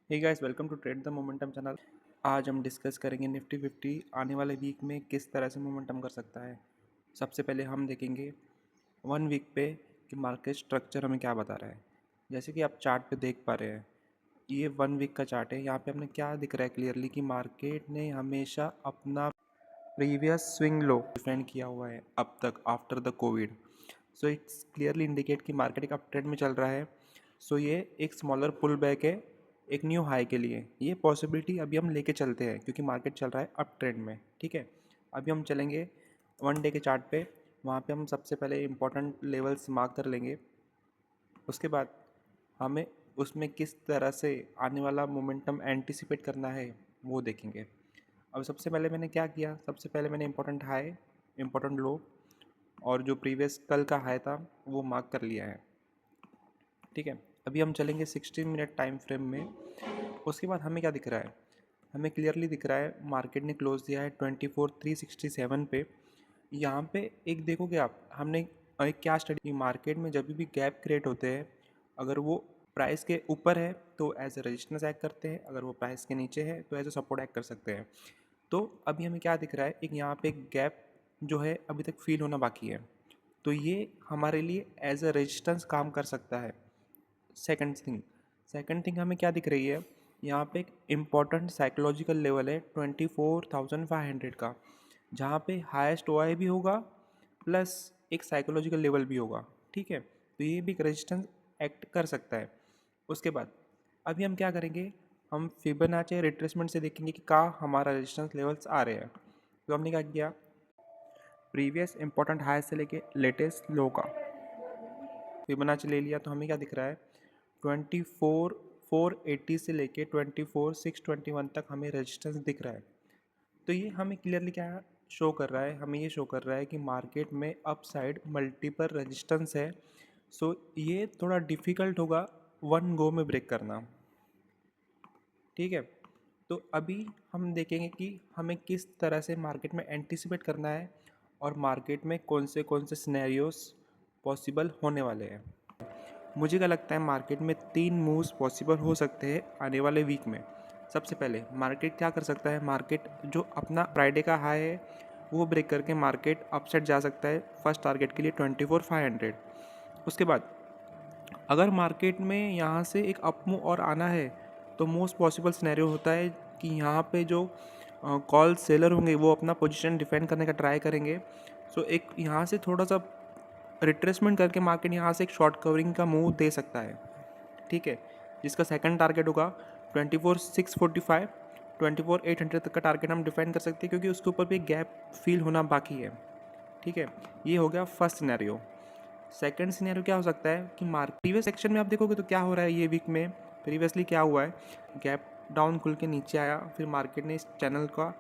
Hey guys, welcome to trade the momentum channel. आज हम discuss करेंगे निफ्टी 50 आने वाले वीक में किस तरह से मोमेंटम कर सकता है। सबसे पहले हम देखेंगे 1 वीक पे कि मार्केट स्ट्रक्चर हमें क्या बता रहा है। जैसे कि आप चार्ट पे देख पा रहे हैं, ये 1 वीक का चार्ट है। यहाँ पे हमने क्या दिख रहा है क्लियरली कि मार्केट ने हमेशा अपना प्रीवियस स्विंग लो डिफेंड किया हुआ है अब तक after the Covid. So it's clearly indicate कि मार्केट एक अप ट्रेंड में चल रहा है। सो ये एक स्मॉलर पुल बैक है एक न्यू हाई के लिए। ये पॉसिबिलिटी अभी हम लेके चलते हैं क्योंकि मार्केट चल रहा है अप ट्रेंड में। ठीक है, अभी हम चलेंगे 1 डे के चार्ट पे। वहाँ पे हम सबसे पहले इंपॉर्टेंट लेवल्स मार्क कर लेंगे। उसके बाद हमें उसमें किस तरह से आने वाला मोमेंटम एंटिसिपेट करना है वो देखेंगे। अब सबसे पहले मैंने क्या किया, सबसे पहले मैंने इंपॉर्टेंट हाई, इंपॉर्टेंट लो और जो प्रीवियस कल का हाई था वो मार्क कर लिया है। ठीक है, अभी हम चलेंगे 16 मिनट टाइम फ्रेम में। उसके बाद हमें क्या दिख रहा है, हमें क्लियरली दिख रहा है मार्केट ने क्लोज दिया है 24,367 पे। यहाँ पे एक देखोगे आप, हमने एक क्या स्टडी, मार्केट में जब भी गैप क्रिएट होते हैं, अगर वो प्राइस के ऊपर है तो एज ए रेजिस्टेंस एक्ट करते हैं, अगर वो प्राइस के नीचे है तो एज ए सपोर्ट एक्ट कर सकते हैं। तो अभी हमें क्या दिख रहा है, एक यहाँ पे एक गैप जो है अभी तक फील होना बाकी है, तो ये हमारे लिए एज अ रेजिस्टेंस काम कर सकता है। सेकंड थिंग हमें क्या दिख रही है, यहाँ पे एक इम्पॉर्टेंट साइकोलॉजिकल लेवल है 24,500 का, जहाँ पे हाईएस्ट ओआई भी होगा प्लस एक साइकोलॉजिकल लेवल भी होगा। ठीक है, तो ये भी एक रेजिस्टेंस एक्ट कर सकता है। उसके बाद अभी हम क्या करेंगे, हम फिबोनाची रिट्रेसमेंट से देखेंगे कि कहाँ हमारा रेजिस्टेंस लेवल्स आ रहे हैं। तो हमने क्या किया, प्रीवियस इंपॉर्टेंट हाई से लेके लेटेस्ट लो का फिबोनाची ले लिया, तो हमें क्या दिख रहा है 24,480 से लेके 24,621 तक हमें रेजिस्टेंस दिख रहा है। तो ये हमें क्लियरली क्या शो कर रहा है, हमें ये शो कर रहा है कि मार्केट में अप साइड मल्टीपल रेजिस्टेंस है। सो ये थोड़ा डिफ़िकल्ट होगा वन गो में ब्रेक करना। ठीक है, तो अभी हम देखेंगे कि हमें किस तरह से मार्केट में एंटिसिपेट करना है और मार्केट में कौन से सिनेरियोस पॉसिबल होने वाले हैं। मुझे क्या लगता है, मार्केट में 3 मूव्स पॉसिबल हो सकते हैं आने वाले वीक में। सबसे पहले मार्केट क्या कर सकता है, मार्केट जो अपना फ्राइडे का हाई है वो ब्रेक करके मार्केट अपसाइड जा सकता है फर्स्ट टारगेट के लिए 24,500। उसके बाद अगर मार्केट में यहाँ से एक अप मूव और आना है तो मोस्ट पॉसिबल सिनेरियो होता है कि यहाँ पे जो कॉल सेलर होंगे वो अपना पोजीशन डिफेंड करने का ट्राई करेंगे। सो एक यहाँ से थोड़ा सा रिट्रेसमेंट करके मार्केट यहाँ से एक शॉर्ट कवरिंग का मूव दे सकता है। ठीक है, जिसका सेकंड टारगेट होगा 24,645, 24,800 तक का टारगेट हम डिफाइन कर सकते हैं क्योंकि उसके ऊपर भी गैप फील होना बाकी है। ठीक है, ये हो गया फर्स्ट सिनेरियो। सेकंड सिनेरियो क्या हो सकता है कि मार्केट प्रीवियस सेक्शन में आप देखोगे तो क्या हो रहा है ये वीक में, प्रीवियसली क्या हुआ है, गैप डाउन खुल के नीचे आया, फिर मार्केट ने इस चैनल का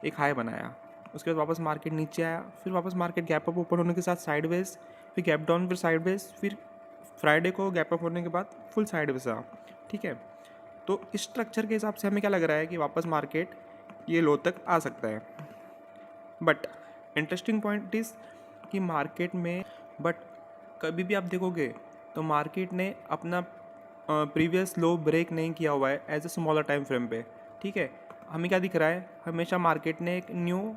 एक हाई बनाया, उसके बाद वापस मार्केट नीचे आया, फिर वापस मार्केट गैप अप ओपन होने के साथ साइडवेज, फिर गैप डाउन, फिर साइडवेज, फिर फ्राइडे को गैप अप होने के बाद फुल साइडवेज आ। ठीक है, तो इस स्ट्रक्चर के हिसाब से हमें क्या लग रहा है कि वापस मार्केट ये लो तक आ सकता है। बट इंटरेस्टिंग पॉइंट इज़ कि मार्केट में, बट कभी भी आप देखोगे तो मार्केट ने अपना प्रीवियस लो ब्रेक नहीं किया हुआ है as a smaller time frame पे। ठीक है, हमें क्या दिख रहा है, हमेशा मार्केट ने एक न्यू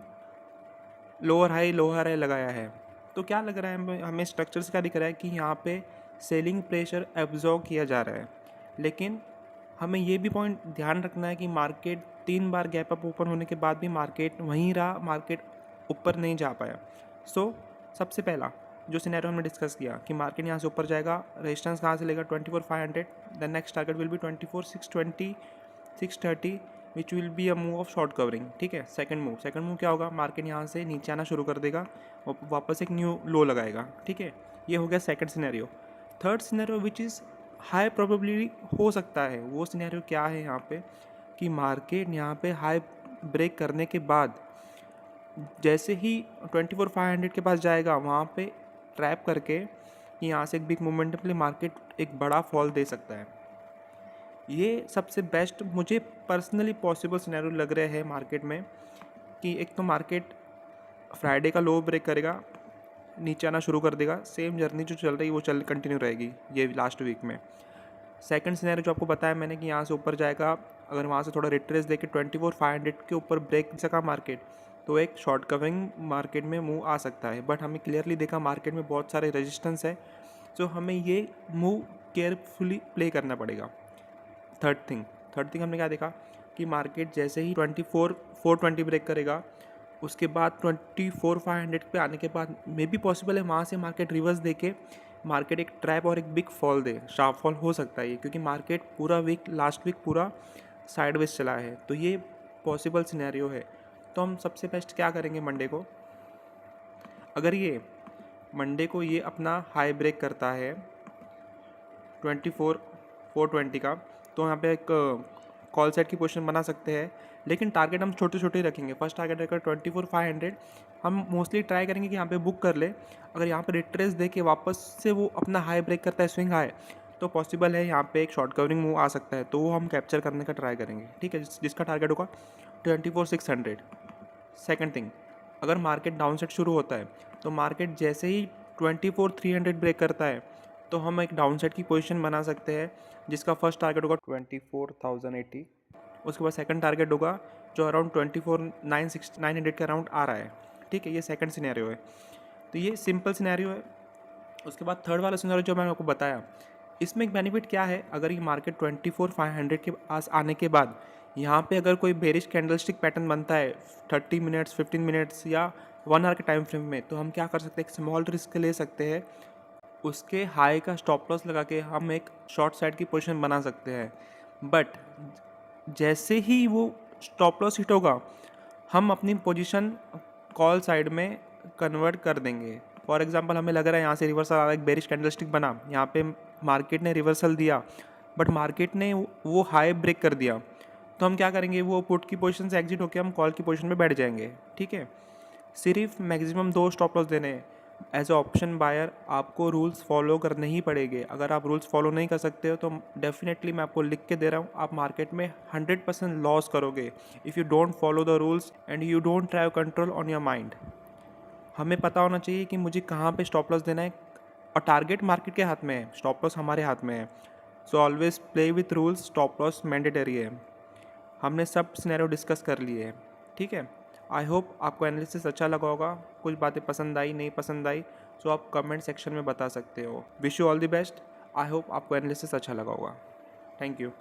लोअर हाई लगाया है। तो क्या लग रहा है हमें स्ट्रक्चर से क्या दिख रहा है कि यहाँ पे सेलिंग प्रेशर एब्जॉर्ब किया जा रहा है। लेकिन हमें ये भी पॉइंट ध्यान रखना है कि मार्केट 3 बार गैप अप ओपन होने के बाद भी मार्केट वहीं रहा, मार्केट ऊपर नहीं जा पाया। सो सबसे पहला जो सिनेरियो हमने डिस्कस किया कि मार्केट यहाँ से ऊपर जाएगा, रेजिस्टेंस कहाँ से लेगा 24,500, the next target will be 24,620, 630 which will be a move of short covering. ठीक है, सेकंड मूव क्या होगा, मार्केट यहाँ से नीचे आना शुरू कर देगा, वापस एक न्यू लो लगाएगा। ठीक है, ये हो गया second scenario. Third scenario which is high probability हो सकता है, वो सिनेरियो क्या है यहाँ पे कि मार्केट यहाँ पे हाई ब्रेक करने के बाद जैसे ही 24,500 के पास जाएगा वहाँ पे ट्रैप करके यहाँ से एक बिग मोमेंटम के लिए मार्केट एक बड़ा फॉल दे सकता है। ये सबसे बेस्ट मुझे पर्सनली पॉसिबल सिनेरियो लग रहे हैं मार्केट में कि एक तो मार्केट फ्राइडे का लो ब्रेक करेगा, नीचे आना शुरू कर देगा, सेम जर्नी जो चल रही है वो कंटिन्यू रहेगी ये लास्ट वीक में। सेकंड सिनेरियो जो आपको बताया मैंने कि यहाँ से ऊपर जाएगा, अगर वहाँ से थोड़ा रिट्रेस देके 24,500 के ऊपर ब्रेक सका मार्केट, तो एक शॉर्ट कवरिंग मार्केट में मूव आ सकता है। बट हमें क्लियरली देखा मार्केट में बहुत सारे रेजिस्टेंस है, तो हमें ये मूव केयरफुली प्ले करना पड़ेगा। थर्ड थिंग हमने क्या देखा कि मार्केट जैसे ही 24,420 ब्रेक करेगा, उसके बाद 24,500 पे आने के बाद मे बी पॉसिबल है वहाँ से मार्केट रिवर्स दे के मार्केट एक ट्रैप और एक बिग फॉल दे, शार्प फॉल हो सकता है ये, क्योंकि मार्केट पूरा वीक लास्ट वीक पूरा साइडवेज चला है, तो ये पॉसिबल सिनेरियो है। तो हम सबसे बेस्ट क्या करेंगे, मंडे को अगर ये अपना हाई ब्रेक करता है 24,420 का, तो यहाँ पे एक कॉल सेट की पोजीशन बना सकते हैं, लेकिन टारगेट हम छोटे छोटे ही रखेंगे। फर्स्ट टारगेट रहेगा 24,500, हम मोस्टली ट्राई करेंगे कि यहाँ पे बुक कर ले। अगर यहाँ पे रिट्रेस दे के वापस से वो अपना हाई ब्रेक करता है, स्विंग हाई, तो पॉसिबल है यहाँ पे एक शॉर्ट कवरिंग मूव आ सकता है, तो वो हम कैप्चर करने का ट्राई करेंगे। ठीक है, जिसका टारगेट होगा 24,600। सेकेंड थिंग, अगर मार्केट डाउन सेट शुरू होता है, तो मार्केट जैसे ही 24,300 ब्रेक करता है, तो हम एक डाउन सेट की पोजीशन बना सकते हैं, जिसका फर्स्ट टारगेट होगा 24,080। उसके बाद सेकंड टारगेट होगा जो अराउंड 24,900 के अराउंड आ रहा है। ठीक है, ये सेकंड सिनेरियो है, तो ये सिंपल सिनेरियो है। उसके बाद थर्ड वाला सिनेरियो जो मैंने आपको बताया, इसमें एक बेनिफिट क्या है, अगर ये मार्केट 24,500 के पास आने के बाद यहाँ पे अगर कोई बेरिश कैंडलस्टिक पैटर्न बनता है 30 मिनट्स, 15 मिनट्स या 1 आवर के टाइम फ्रेम में, तो हम क्या कर सकते हैं, एक स्मॉल रिस्क ले सकते हैं, उसके हाई का स्टॉप लॉस लगा के हम एक शॉर्ट साइड की पोजीशन बना सकते हैं। बट जैसे ही वो स्टॉप लॉस हिट होगा, हम अपनी पोजीशन कॉल साइड में कन्वर्ट कर देंगे। फॉर एग्जांपल हमें लग रहा है यहाँ से रिवर्सल आ रहा है, एक बेरिश कैंडलस्टिक बना, यहाँ पे मार्केट ने रिवर्सल दिया, बट मार्केट ने वो हाई ब्रेक कर दिया, तो हम क्या करेंगे, वो पुट की पोजीशन से एग्जिट होकर हम कॉल की पोजीशन में बैठ जाएंगे। ठीक है, सिर्फ मैक्सिमम 2 स्टॉप लॉस देने हैं। एज ए ऑप्शन बायर आपको रूल्स फॉलो करने ही पड़ेंगे। अगर आप रूल्स फॉलो नहीं कर सकते हो, तो डेफिनेटली मैं आपको लिख के दे रहा हूँ, आप मार्केट में 100% लॉस करोगे if you don't follow the rules and you don't have control on your mind. हमें पता होना चाहिए कि मुझे कहाँ पे स्टॉप लॉस देना है, और टारगेट मार्केट के हाथ में है, स्टॉप लॉस हमारे हाथ में है। So always play with rules, stop loss mandatory है। हमने सब सिनेरियो डिस्कस कर लिए हैं। ठीक है, आई होप आपको एनालिसिस अच्छा लगा होगा, कुछ बातें पसंद आई नहीं पसंद आई, सो आप कमेंट सेक्शन में बता सकते हो। Wish you all the best. I hope आपको एनालिसिस अच्छा लगा होगा। Thank you.